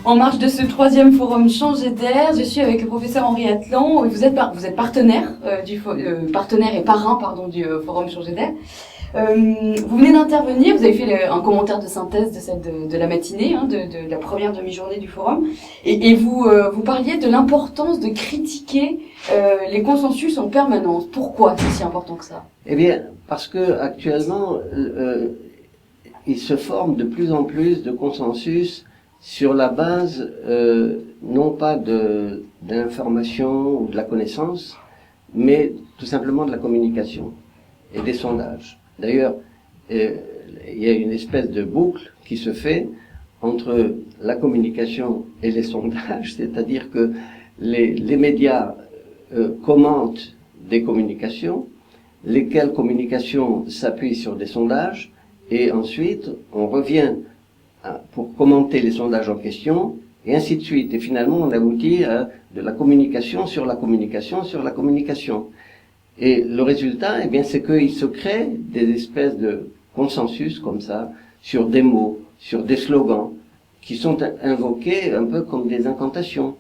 En marge de ce troisième forum Changer d'air, je suis avec le professeur Henri Atlan. Vous êtes partenaire, partenaire et parrain du forum Changer d'air. Vous venez d'intervenir, vous avez fait un commentaire de synthèse de la matinée, de la première demi-journée du forum, et vous parliez de l'importance de critiquer les consensus en permanence. Pourquoi c'est si important que ça? Eh bien, parce que actuellement, il se forme de plus en plus de consensus sur la base non pas de l'information ou de la connaissance, mais tout simplement de la communication et des sondages. D'ailleurs, il y a une espèce de boucle qui se fait entre la communication et les sondages, c'est-à-dire que les médias commentent des communications, lesquelles communications s'appuient sur des sondages, et ensuite on revient pour commenter les sondages en question, et ainsi de suite. Et finalement, on aboutit à de la communication sur la communication sur la communication. Et le résultat, eh bien, c'est qu'il se crée des espèces de consensus comme ça, sur des mots, sur des slogans, qui sont invoqués un peu comme des incantations.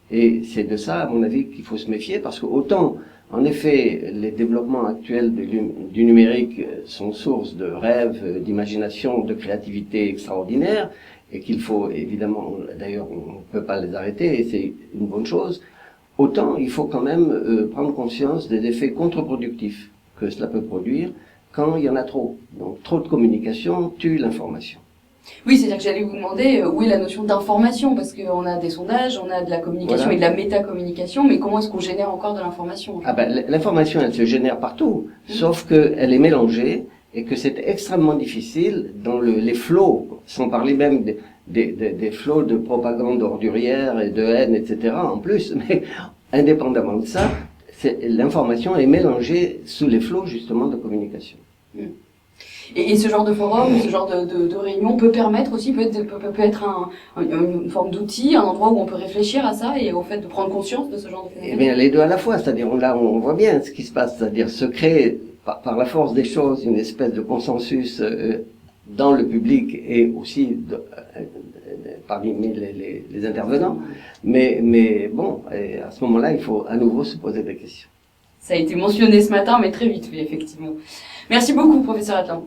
Et c'est de ça, à mon avis, qu'il faut se méfier, parce que autant, en effet, les développements actuels du numérique sont source de rêves, d'imagination, de créativité extraordinaire, et qu'il faut évidemment, d'ailleurs, on ne peut pas les arrêter, et c'est une bonne chose. Autant, il faut quand même prendre conscience des effets contre-productifs que cela peut produire quand il y en a trop. Donc, trop de communication tue l'information. Oui, c'est-à-dire que j'allais vous demander où est la notion d'information, parce qu'on a des sondages, on a de la communication et de la métacommunication, mais comment est-ce qu'on génère encore de l'information? Ah ben, l'information, elle se génère partout, sauf qu'elle est mélangée et que c'est extrêmement difficile dans les flots, sans parler même des flots de propagande ordurière et de haine, etc. en plus, mais indépendamment de ça, l'information est mélangée sous les flots justement de communication. Et ce genre de forum, ce genre de réunion peut permettre aussi, peut être une forme d'outil, un endroit où on peut réfléchir à ça et au fait de prendre conscience de ce genre de phénomène. Eh bien, les deux à la fois, c'est-à-dire là on voit bien ce qui se passe, c'est-à-dire se créer par la force des choses une espèce de consensus dans le public et aussi parmi les intervenants, mais bon, à ce moment-là, il faut à nouveau se poser des questions. Ça a été mentionné ce matin, mais très vite, oui, effectivement. Merci beaucoup, professeur Atlan.